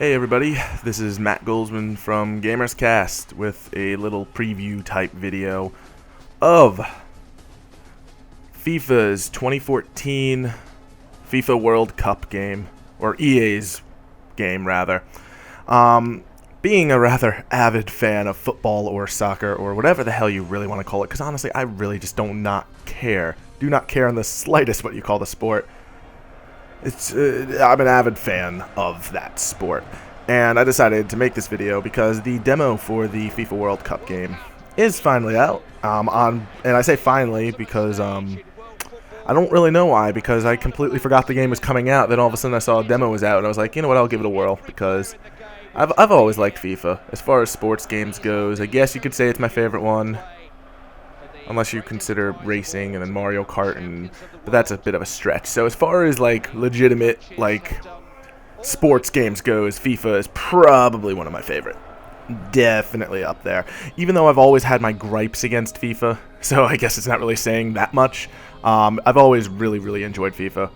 Hey everybody, this is Matt Goldsman from GamersCast with a little preview type video of FIFA's 2014 FIFA World Cup game, or EA's game rather. Being a rather avid fan of football or soccer or whatever the hell you really want to call it, because honestly I really just do not care in the slightest what you call the sport. I'm an avid fan of that sport, and I decided to make this video because the demo for the FIFA World Cup game is finally out. And I say finally because I don't really know why, because I completely forgot the game was coming out. Then all of a sudden I saw a demo was out, and I was like, you know what, I'll give it a whirl, because I've always liked FIFA. As far as sports games goes, I guess you could say it's my favorite one. Unless you consider racing and then Mario Kart, but that's a bit of a stretch. So as far as like legitimate like sports games goes, FIFA is probably one of my favorite. Definitely up there. Even though I've always had my gripes against FIFA, so I guess it's not really saying that much. I've always really enjoyed FIFA.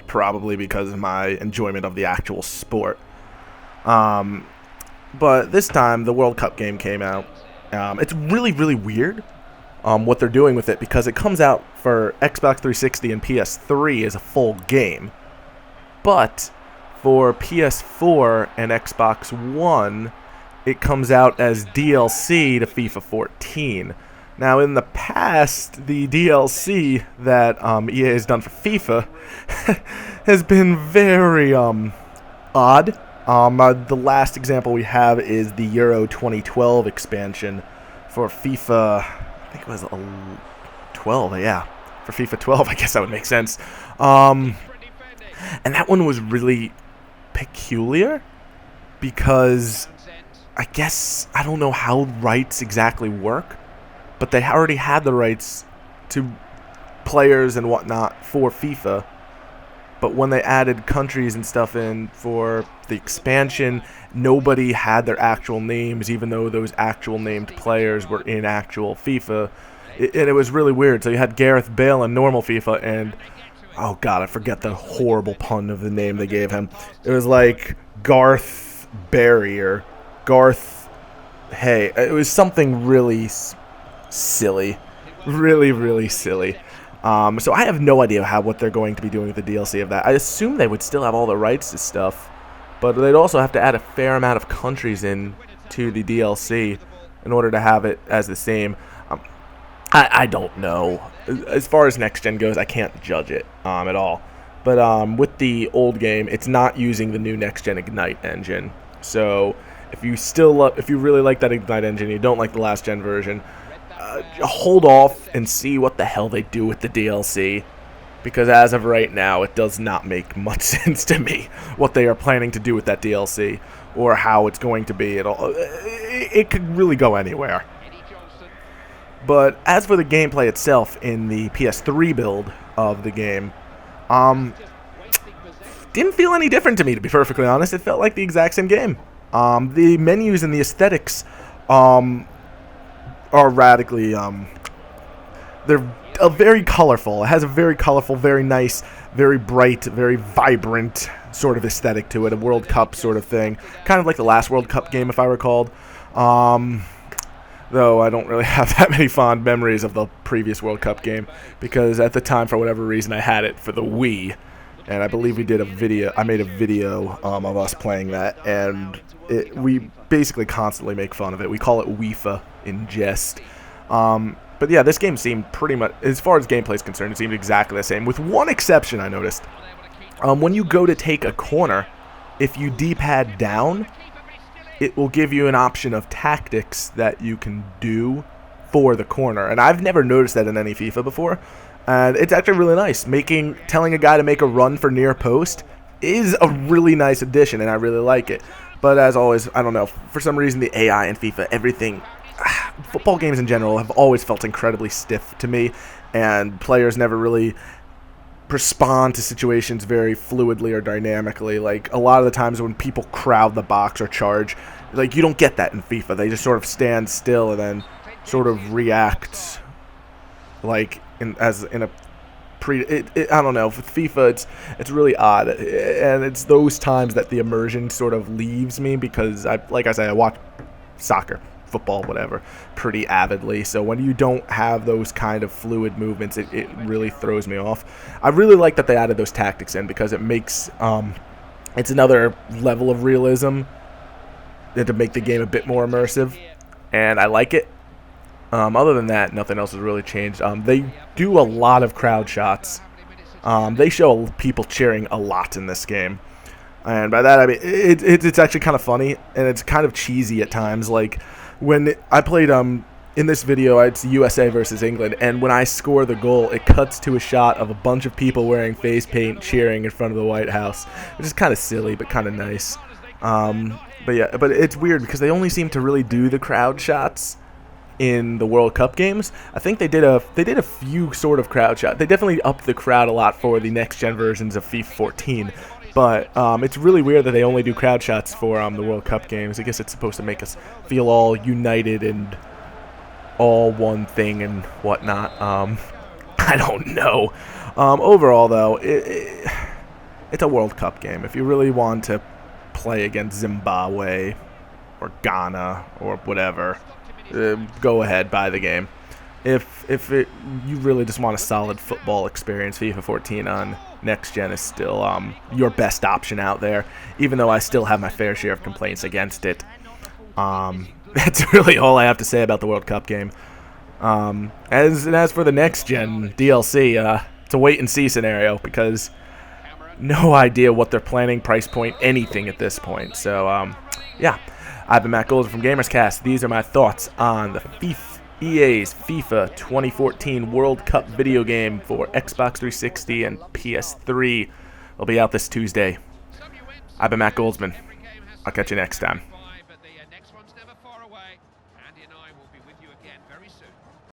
Probably because of my enjoyment of the actual sport. But this time the World Cup game came out. It's really weird what they're doing with it, because it comes out for Xbox 360 and PS3 as a full game, but for PS4 and Xbox One it comes out as DLC to FIFA 14. Now in the past, the DLC that EA has done for FIFA has been very odd. The last example we have is the Euro 2012 expansion for FIFA, I think it was 12, yeah, for FIFA 12, I guess that would make sense. And that one was really peculiar, because I don't know how rights exactly work, but they already had the rights to players and whatnot for FIFA. But when they added countries and stuff in for the expansion, nobody had their actual names, even though those actual named players were in actual FIFA. And it was really weird. So you had Gareth Bale in normal FIFA, and oh god, I forget the horrible pun of the name they gave him. It was like Garth Barry or Garth Hey. It was something really silly. Really silly. So I have no idea what they're going to be doing with the DLC of that. I assume they would still have all the rights to stuff, but they'd also have to add a fair amount of countries in to the DLC in order to have it as the same. I don't know. As far as next gen goes, I can't judge it at all. But with the old game, it's not using the new next gen Ignite engine. So if you really like that Ignite engine, you don't like the last gen version, hold off and see what the hell they do with the DLC, because as of right now it does not make much sense to me what they are planning to do with that DLC or how it's going to be at all. It could really go anywhere. But as for the gameplay itself in the PS3 build of the game, didn't feel any different to me, to be perfectly honest. It felt like the exact same game. The menus and the aesthetics are radically, they're very colorful. It has a very colorful, very nice, very bright, very vibrant sort of aesthetic to it, a World Cup sort of thing, kind of like the last World Cup game, if I recalled. Though I don't really have that many fond memories of the previous World Cup game, because at the time, for whatever reason, I had it for the Wii, and I believe I made a video of us playing that, and we basically constantly make fun of it. We call it FIFA in jest. But yeah, this game seemed pretty much, as far as gameplay is concerned, it seemed exactly the same, with one exception I noticed. When you go to take a corner, if you D-pad down, it will give you an option of tactics that you can do for the corner. And I've never noticed that in any FIFA before. And it's actually really nice. Telling a guy to make a run for near post is a really nice addition, and I really like it. But as always, I don't know, for some reason the AI in FIFA, everything, football games in general have always felt incredibly stiff to me, and players never really respond to situations very fluidly or dynamically. Like, a lot of the times when people crowd the box or charge, like, you don't get that in FIFA. They just sort of stand still and then sort of react like in a I don't know. With FIFA, it's really odd, and it's those times that the immersion sort of leaves me because like I say, I watch soccer, football, whatever, pretty avidly. So when you don't have those kind of fluid movements, it really throws me off. I really like that they added those tactics in because it makes it's another level of realism to make the game a bit more immersive, and I like it. Other than that, nothing else has really changed. They do a lot of crowd shots. They show people cheering a lot in this game. And by that, I mean, it's actually kind of funny, and it's kind of cheesy at times. Like, when I played, in this video, it's USA versus England, and when I score the goal, it cuts to a shot of a bunch of people wearing face paint cheering in front of the White House, which is kind of silly, but kind of nice. But yeah, but it's weird because they only seem to really do the crowd shots in the World Cup games. I think they did a few sort of crowd shots. They definitely upped the crowd a lot for the next gen versions of FIFA 14. But it's really weird that they only do crowd shots for the World Cup games. I guess it's supposed to make us feel all united and all one thing and whatnot. I don't know. Overall, though, it's a World Cup game. If you really want to play against Zimbabwe or Ghana or whatever, go ahead, buy the game. If you really just want a solid football experience, FIFA 14 on next gen is still your best option out there, even though I still have my fair share of complaints against it. That's really all I have to say about the World Cup game. As for the next gen DLC, it's a wait and see scenario because no idea what they're planning, price point, anything at this point. So yeah, I've been Matt Golden from GamersCast. These are my thoughts on the EA's FIFA 2014 World Cup video game for Xbox 360 and PS3. It'll be out this Tuesday. I've been Matt Goldsman. I'll catch you next time.